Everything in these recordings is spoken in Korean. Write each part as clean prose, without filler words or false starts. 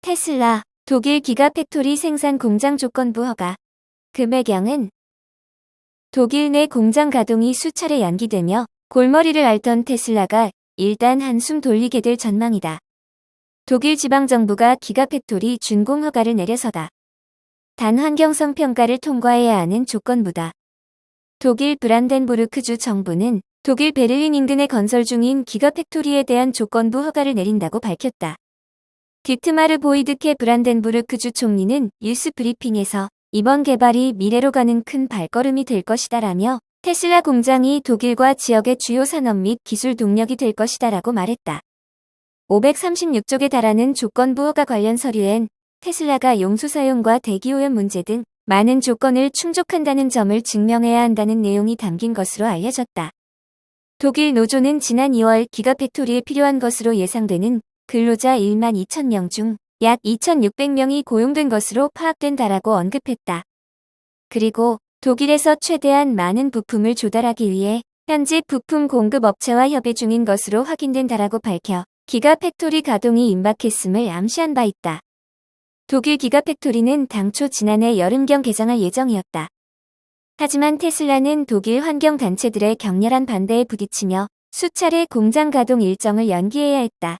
테슬라, 독일 기가팩토리 생산 공장 조건부 허가. 그 배경은 독일 내 공장 가동이 수차례 연기되며 골머리를 앓던 테슬라가 일단 한숨 돌리게 될 전망이다. 독일 지방정부가 기가팩토리 준공 허가를 내려서다. 단 환경성 평가를 통과해야 하는 조건부다. 독일 브란덴부르크주 정부는 독일 베를린 인근에 건설 중인 기가팩토리에 대한 조건부 허가를 내린다고 밝혔다. 디트마르 보이드케 브란덴부르크주 총리는 뉴스 브리핑에서 이번 개발이 미래로 가는 큰 발걸음이 될 것이다라며 테슬라 공장이 독일과 지역의 주요 산업 및 기술 동력이 될 것이다라고 말했다. 536쪽에 달하는 조건부 허가 관련 서류엔 테슬라가 용수 사용과 대기오염 문제 등 많은 조건을 충족한다는 점을 증명해야 한다는 내용이 담긴 것으로 알려졌다. 독일 노조는 지난 2월 기가팩토리에 필요한 것으로 예상되는 근로자 1만 2천 중 약 2,600명이 고용된 것으로 파악된다라고 언급했다. 그리고 독일에서 최대한 많은 부품을 조달하기 위해 현지 부품 공급 업체와 협의 중인 것으로 확인된다라고 밝혀 기가팩토리 가동이 임박했음을 암시한 바 있다. 독일 기가팩토리는 당초 지난해 여름경 개장할 예정이었다. 하지만 테슬라는 독일 환경단체들의 격렬한 반대에 부딪히며 수차례 공장 가동 일정을 연기해야 했다.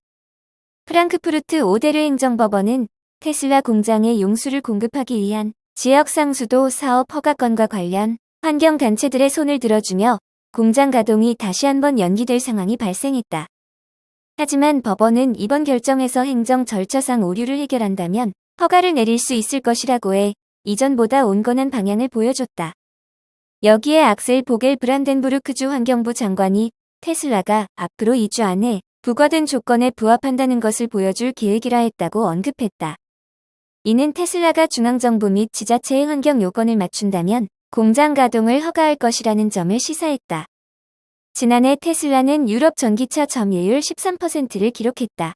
프랑크푸르트 오데르 행정법원은 테슬라 공장에 용수를 공급하기 위한 지역 상수도 사업 허가건과 관련 환경단체들의 손을 들어주며 공장 가동이 다시 한번 연기될 상황이 발생했다. 하지만 법원은 이번 결정에서 행정 절차상 오류를 해결한다면 허가를 내릴 수 있을 것이라고 해 이전보다 온건한 방향을 보여줬다. 여기에 악셀 보겔 브란덴부르크주 환경부 장관이 테슬라가 앞으로 2주 안에 부과된 조건에 부합한다는 것을 보여줄 계획이라 했다고 언급했다. 이는 테슬라가 중앙정부 및 지자체의 환경 요건을 맞춘다면 공장 가동을 허가할 것이라는 점을 시사했다. 지난해 테슬라는 유럽 전기차 점유율 13%를 기록했다.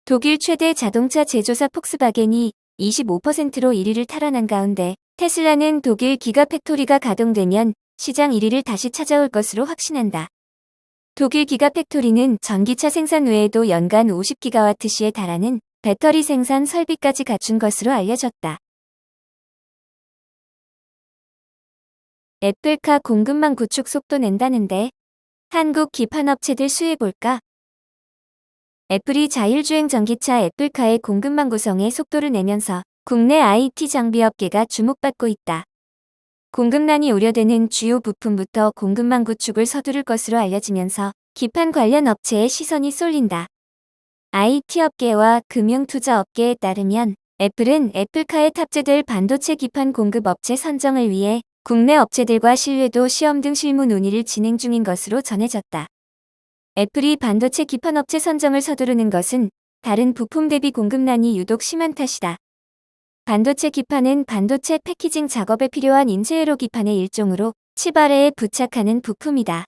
독일 최대 자동차 제조사 폭스바겐이 25%로 1위를 탈환한 가운데 테슬라는 독일 기가팩토리가 가동되면 시장 1위를 다시 찾아올 것으로 확신한다. 독일 기가팩토리는 전기차 생산 외에도 연간 50기가와트시에 달하는 배터리 생산 설비까지 갖춘 것으로 알려졌다. 애플카 공급망 구축 속도 낸다는데 한국 기판업체들 수혜볼까? 애플이 자율주행 전기차 애플카의 공급망 구성에 속도를 내면서 국내 IT 장비업계가 주목받고 있다. 공급난이 우려되는 주요 부품부터 공급망 구축을 서두를 것으로 알려지면서 기판 관련 업체의 시선이 쏠린다. IT 업계와 금융투자업계에 따르면 애플은 애플카에 탑재될 반도체 기판 공급 업체 선정을 위해 국내 업체들과 신뢰도 시험 등 실무 논의를 진행 중인 것으로 전해졌다. 애플이 반도체 기판 업체 선정을 서두르는 것은 다른 부품 대비 공급난이 유독 심한 탓이다. 반도체 기판은 반도체 패키징 작업에 필요한 인쇄회로 기판의 일종으로 칩 아래에 부착하는 부품이다.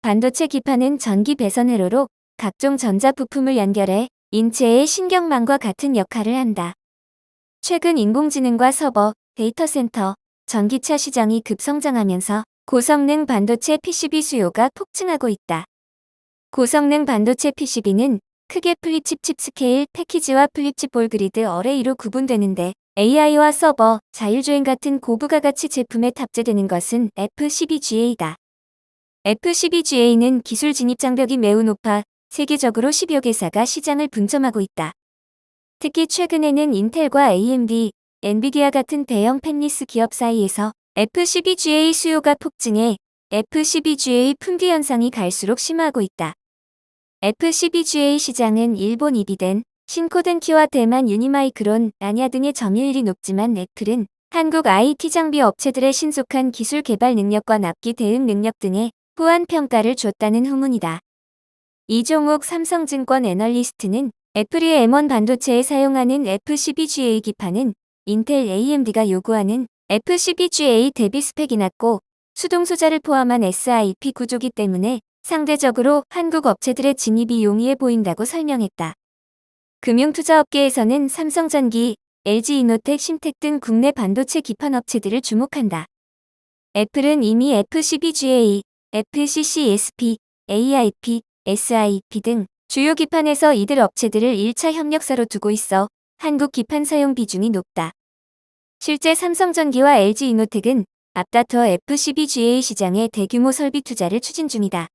반도체 기판은 전기 배선 회로로 각종 전자 부품을 연결해 인체의 신경망과 같은 역할을 한다. 최근 인공지능과 서버, 데이터 센터, 전기차 시장이 급성장하면서 고성능 반도체 PCB 수요가 폭증하고 있다. 고성능 반도체 PCB는 크게 플립칩 칩스케일 패키지와 플립칩 볼그리드 어레이로 구분되는데 AI와 서버, 자율주행 같은 고부가가치 제품에 탑재되는 것은 FPGA다. FPGA는 기술 진입 장벽이 매우 높아 세계적으로 10여 개사가 시장을 분점하고 있다. 특히 최근에는 인텔과 AMD, 엔비디아 같은 대형 팹리스 기업 사이에서 FPGA 수요가 폭증해 FPGA 품귀 현상이 갈수록 심화하고 있다. FPGA 시장은 일본 이비덴, 신코덴키와 대만 유니마이크론, 나냐 등의 점유율이 높지만 애플은 한국 IT 장비 업체들의 신속한 기술 개발 능력과 납기 대응 능력 등의 후한 평가를 줬다는 후문이다. 이종욱 삼성증권 애널리스트는 애플이 M1 반도체에 사용하는 FPGA 기판은 인텔 AMD가 요구하는 FPGA 대비 스펙이 낮고 수동소자를 포함한 SiP 구조기 때문에 상대적으로 한국 업체들의 진입이 용이해 보인다고 설명했다. 금융투자업계에서는 삼성전기, LG이노텍, 심텍 등 국내 반도체 기판 업체들을 주목한다. 애플은 이미 FPGA, FCCSP, AIP, SiP 등 주요 기판에서 이들 업체들을 1차 협력사로 두고 있어 한국 기판 사용 비중이 높다. 실제 삼성전기와 LG이노텍은 앞다퉈 F12GA 시장에 대규모 설비 투자를 추진 중이다.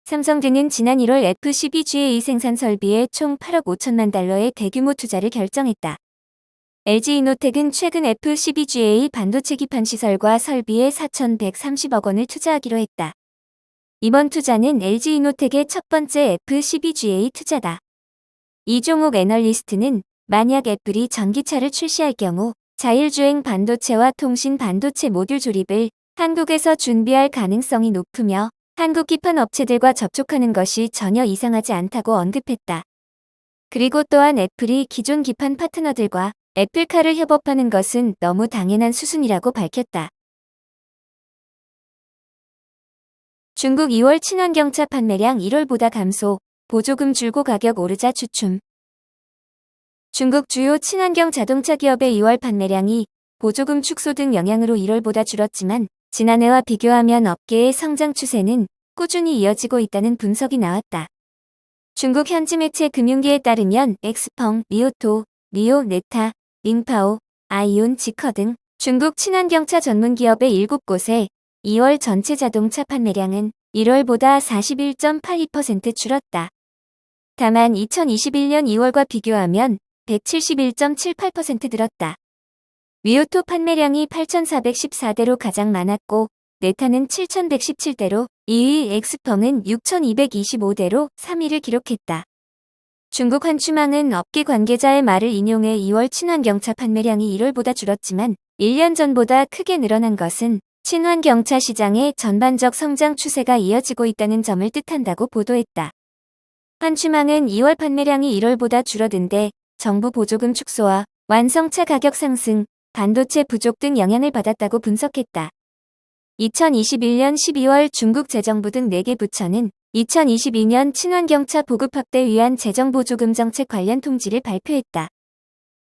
삼성등은 지난 1월 F12GA 생산 설비에 총 8억 5천만 달러의 대규모 투자를 결정했다. LG이노텍은 최근 F12GA 반도체 기판 시설과 설비에 4,130억 원을 투자하기로 했다. 이번 투자는 LG이노텍의 첫 번째 F12GA 투자다. 이종욱 애널리스트는 만약 애플이 전기차를 출시할 경우 자율주행 반도체와 통신 반도체 모듈 조립을 한국에서 준비할 가능성이 높으며 한국 기판 업체들과 접촉하는 것이 전혀 이상하지 않다고 언급했다. 그리고 또한 애플이 기존 기판 파트너들과 애플카를 협업하는 것은 너무 당연한 수순이라고 밝혔다. 중국 2월 친환경차 판매량 1월보다 감소, 보조금 줄고 가격 오르자 주춤. 중국 주요 친환경 자동차 기업의 2월 판매량이 보조금 축소 등 영향으로 1월보다 줄었지만 지난해와 비교하면 업계의 성장 추세는 꾸준히 이어지고 있다는 분석이 나왔다. 중국 현지 매체 금융기에 따르면 엑스펑, 리오토, 리오, 네타, 링파오, 아이온, 지커 등 중국 친환경차 전문 기업의 7곳의 2월 전체 자동차 판매량은 1월보다 41.82% 줄었다. 다만 2021년 2월과 비교하면 171.78% 늘었다. 리오토 판매량이 8,414대로 가장 많았고 네타는 7,117대로 2위, 엑스펑은 6,225대로 3위를 기록했다. 중국 환추망은 업계 관계자의 말을 인용해 2월 친환경차 판매량이 1월보다 줄었지만 1년 전보다 크게 늘어난 것은 친환경차 시장의 전반적 성장 추세가 이어지고 있다는 점을 뜻한다고 보도했다. 환추망은 2월 판매량이 1월보다 줄어든 데 정부 보조금 축소와 완성차 가격 상승, 반도체 부족 등 영향을 받았다고 분석했다. 2021년 12월 중국 재정부 등 4개 부처는 2022년 친환경차 보급 확대 위한 재정보조금 정책 관련 통지를 발표했다.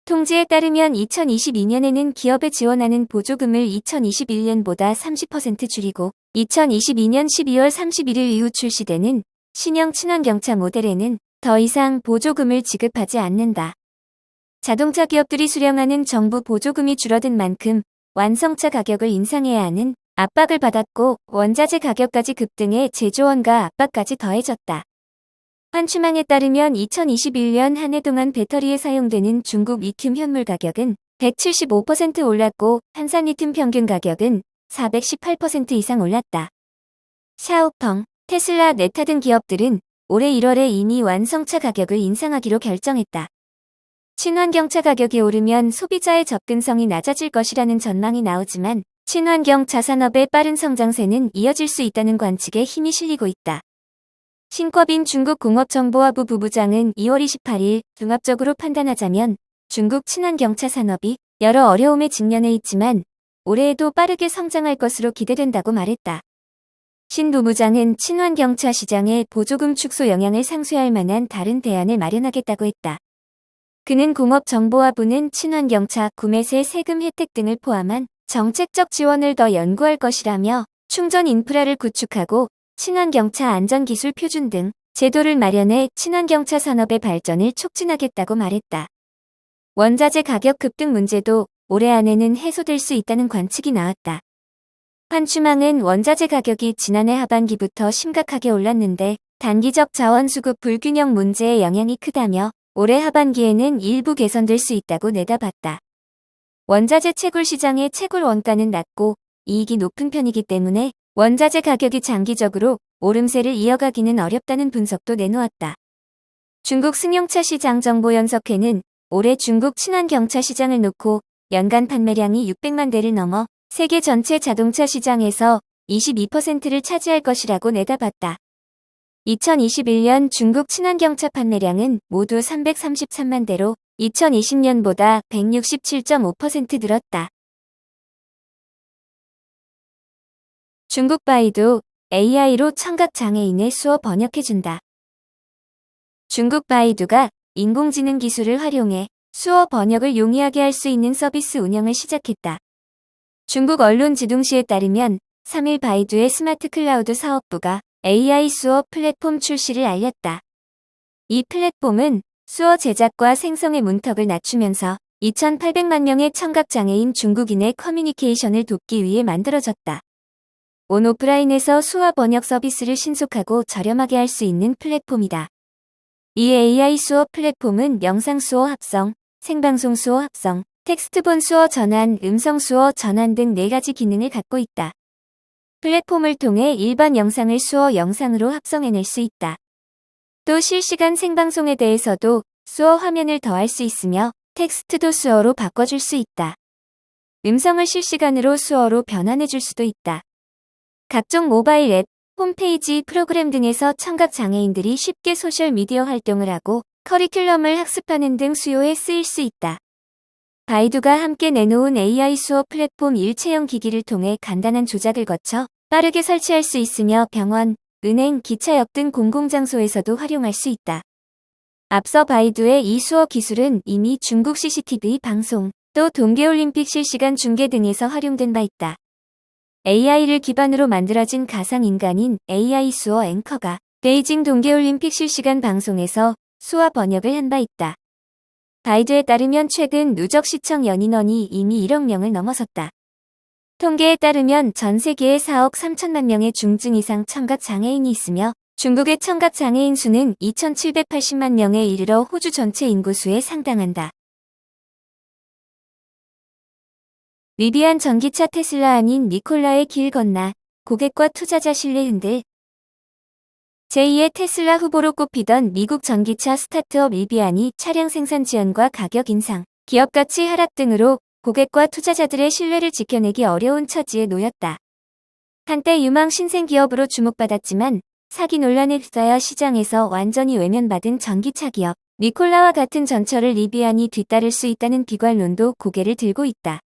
통지에 따르면 2022년에는 기업에 지원하는 보조금을 2021년보다 30% 줄이고 2022년 12월 31일 이후 출시되는 신형 친환경차 모델에는 더 이상 보조금을 지급하지 않는다. 자동차 기업들이 수령하는 정부 보조금이 줄어든 만큼 완성차 가격을 인상해야 하는 압박을 받았고 원자재 가격까지 급등해 제조원가 압박까지 더해졌다. 환추망에 따르면 2021년 한 해 동안 배터리에 사용되는 중국 리튬 현물 가격은 175% 올랐고 한산 리튬 평균 가격은 418% 이상 올랐다. 샤오펑, 테슬라, 네타 등 기업들은 올해 1월에 이미 완성차 가격을 인상하기로 결정했다. 친환경차 가격이 오르면 소비자의 접근성이 낮아질 것이라는 전망이 나오지만 친환경차 산업의 빠른 성장세는 이어질 수 있다는 관측에 힘이 실리고 있다. 신꺼빈 중국 공업정보화부 부부장은 2월 28일 종합적으로 판단하자면 중국 친환경차 산업이 여러 어려움에 직면해 있지만 올해에도 빠르게 성장할 것으로 기대된다고 말했다. 신 부부장은 친환경차 시장의 보조금 축소 영향을 상쇄할 만한 다른 대안을 마련하겠다고 했다. 그는 공업정보화부는 친환경차 구매세 세금 혜택 등을 포함한 정책적 지원을 더 연구할 것이라며 충전 인프라를 구축하고 친환경차 안전기술 표준 등 제도를 마련해 친환경차 산업의 발전을 촉진하겠다고 말했다. 원자재 가격 급등 문제도 올해 안에는 해소될 수 있다는 관측이 나왔다. 환추망은 원자재 가격이 지난해 하반기부터 심각하게 올랐는데 단기적 자원 수급 불균형 문제에 영향이 크다며 올해 하반기에는 일부 개선될 수 있다고 내다봤다. 원자재 채굴 시장의 채굴 원가는 낮고 이익이 높은 편이기 때문에 원자재 가격이 장기적으로 오름세를 이어가기는 어렵다는 분석도 내놓았다. 중국 승용차 시장 정보연석회는 올해 중국 친환경차 시장을 놓고 연간 판매량이 600만 대를 넘어 세계 전체 자동차 시장에서 22%를 차지할 것이라고 내다봤다. 2021년 중국 친환경차 판매량은 모두 333만 대로 2020년보다 167.5% 늘었다. 중국 바이두, AI로 청각장애인의 수어 번역해준다. 중국 바이두가 인공지능 기술을 활용해 수어 번역을 용이하게 할 수 있는 서비스 운영을 시작했다. 중국 언론 지둥시에 따르면 3일 바이두의 스마트 클라우드 사업부가 AI 수어 플랫폼 출시를 알렸다. 이 플랫폼은 수어 제작과 생성의 문턱을 낮추면서 2,800만 명의 청각장애인 중국인의 커뮤니케이션을 돕기 위해 만들어졌다. 온 오프라인에서 수어 번역 서비스를 신속하고 저렴하게 할 수 있는 플랫폼이다. 이 AI 수어 플랫폼은 영상 수어 합성, 생방송 수어 합성, 텍스트본 수어 전환, 음성 수어 전환 등 4가지 기능을 갖고 있다. 플랫폼을 통해 일반 영상을 수어 영상으로 합성해낼 수 있다. 또 실시간 생방송에 대해서도 수어 화면을 더할 수 있으며 텍스트도 수어로 바꿔줄 수 있다. 음성을 실시간으로 수어로 변환해줄 수도 있다. 각종 모바일 앱, 홈페이지, 프로그램 등에서 청각장애인들이 쉽게 소셜미디어 활동을 하고 커리큘럼을 학습하는 등 수요에 쓰일 수 있다. 바이두가 함께 내놓은 AI 수어 플랫폼 일체형 기기를 통해 간단한 조작을 거쳐 빠르게 설치할 수 있으며 병원, 은행, 기차역 등 공공장소에서도 활용할 수 있다. 앞서 바이두의 이 수어 기술은 이미 중국 CCTV 방송, 또 동계올림픽 실시간 중계 등에서 활용된 바 있다. AI를 기반으로 만들어진 가상인간인 AI 수어 앵커가 베이징 동계올림픽 실시간 방송에서 수화 번역을 한 바 있다. 바이두에 따르면 최근 누적 시청 연인원이 이미 1억 명을 넘어섰다. 통계에 따르면 전 세계에 4억 3천만 명의 중증 이상 청각 장애인이 있으며 중국의 청각 장애인 수는 2,780만 명에 이르러 호주 전체 인구수에 상당한다. 리비안 전기차 테슬라 아닌 니콜라의 길 건너 고객과 투자자 신뢰 흔들. 제2의 테슬라 후보로 꼽히던 미국 전기차 스타트업 리비안이 차량 생산 지연과 가격 인상, 기업 가치 하락 등으로 고객과 투자자들의 신뢰를 지켜내기 어려운 처지에 놓였다. 한때 유망 신생기업으로 주목받았지만 사기 논란에 휩싸여 시장에서 완전히 외면받은 전기차 기업 니콜라와 같은 전철을 리비안이 뒤따를 수 있다는 비관론도 고개를 들고 있다.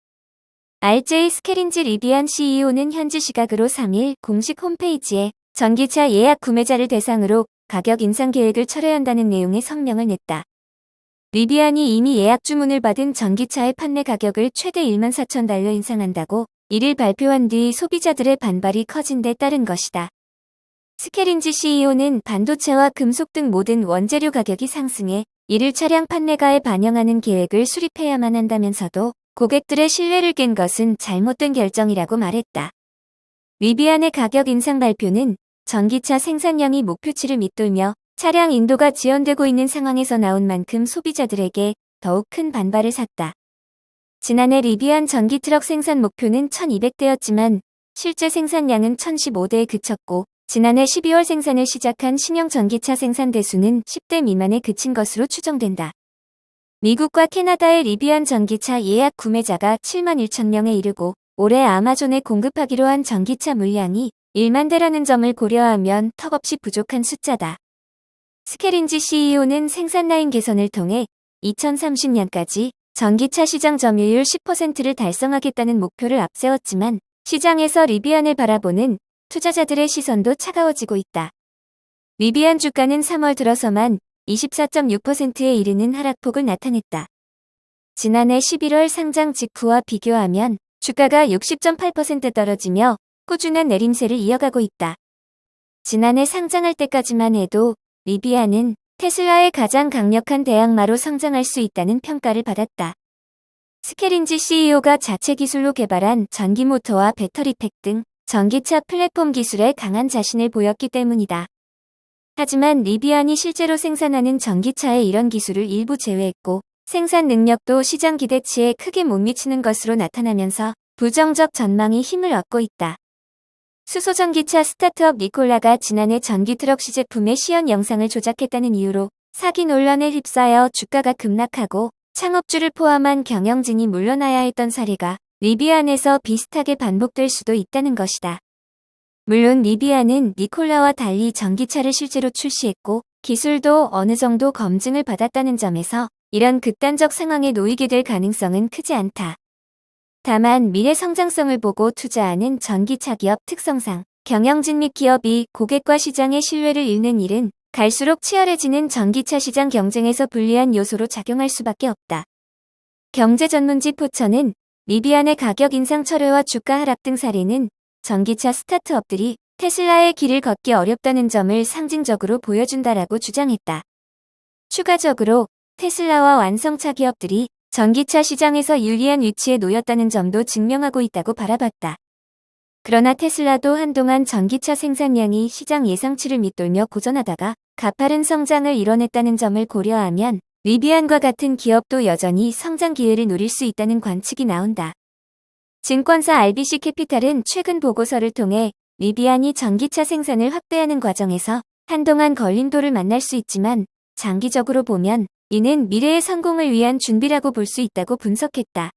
RJ 스케린지 리비안 CEO는 현지 시각으로 3일 공식 홈페이지에 전기차 예약 구매자를 대상으로 가격 인상 계획을 철회해야 한다는 내용의 성명을 냈다. 리비안이 이미 예약 주문을 받은 전기차의 판매 가격을 최대 14,000달러 인상한다고 1일 발표한 뒤 소비자들의 반발이 커진 데 따른 것이다. 스케린지 CEO는 반도체와 금속 등 모든 원재료 가격이 상승해 이를 차량 판매가에 반영하는 계획을 수립해야만 한다면서도 고객들의 신뢰를 깬 것은 잘못된 결정이라고 말했다. 리비안의 가격 인상 발표는 전기차 생산량이 목표치를 밑돌며 차량 인도가 지연되고 있는 상황에서 나온 만큼 소비자들에게 더욱 큰 반발을 샀다. 지난해 리비안 전기트럭 생산 목표는 1,200대였지만 실제 생산량은 1,015대에 그쳤고 지난해 12월 생산을 시작한 신형 전기차 생산 대수는 10대 미만에 그친 것으로 추정된다. 미국과 캐나다의 리비안 전기차 예약 구매자가 7만 1천 명에 이르고 올해 아마존에 공급하기로 한 전기차 물량이 1만 대라는 점을 고려하면 턱없이 부족한 숫자다. 스케린지 CEO는 생산 라인 개선을 통해 2030년까지 전기차 시장 점유율 10%를 달성하겠다는 목표를 앞세웠지만 시장에서 리비안을 바라보는 투자자들의 시선도 차가워지고 있다. 리비안 주가는 3월 들어서만 24.6%에 이르는 하락폭을 나타냈다. 지난해 11월 상장 직후와 비교하면 주가가 60.8% 떨어지며 꾸준한 내림세를 이어가고 있다. 지난해 상장할 때까지만 해도 리비안은 테슬라의 가장 강력한 대항마로 성장할 수 있다는 평가를 받았다. 스케린지 CEO가 자체 기술로 개발한 전기모터와 배터리팩 등 전기차 플랫폼 기술에 강한 자신을 보였기 때문이다. 하지만 리비안이 실제로 생산하는 전기차의 이런 기술을 일부 제외했고 생산 능력도 시장 기대치에 크게 못 미치는 것으로 나타나면서 부정적 전망이 힘을 얻고 있다. 수소전기차 스타트업 니콜라가 지난해 전기트럭 시제품의 시연 영상을 조작했다는 이유로 사기 논란에 휩싸여 주가가 급락하고 창업주를 포함한 경영진이 물러나야 했던 사례가 리비안에서 비슷하게 반복될 수도 있다는 것이다. 물론 리비안은 니콜라와 달리 전기차를 실제로 출시했고 기술도 어느 정도 검증을 받았다는 점에서 이런 극단적 상황에 놓이게 될 가능성은 크지 않다. 다만 미래 성장성을 보고 투자하는 전기차 기업 특성상 경영진 및 기업이 고객과 시장의 신뢰를 잃는 일은 갈수록 치열해지는 전기차 시장 경쟁에서 불리한 요소로 작용할 수밖에 없다. 경제 전문지 포천은 리비안의 가격 인상 철회와 주가 하락 등 사례는 전기차 스타트업들이 테슬라의 길을 걷기 어렵다는 점을 상징적으로 보여준다라고 주장했다. 추가적으로 테슬라와 완성차 기업들이 전기차 시장에서 유리한 위치에 놓였다는 점도 증명하고 있다고 바라봤다. 그러나 테슬라도 한동안 전기차 생산량이 시장 예상치를 밑돌며 고전하다가 가파른 성장을 이뤄냈다는 점을 고려하면 리비안과 같은 기업도 여전히 성장 기회를 노릴 수 있다는 관측이 나온다. 증권사 RBC 캐피탈은 최근 보고서를 통해 리비안이 전기차 생산을 확대하는 과정에서 한동안 걸림돌을 만날 수 있지만 장기적으로 보면 이는 미래의 성공을 위한 준비라고 볼 수 있다고 분석했다.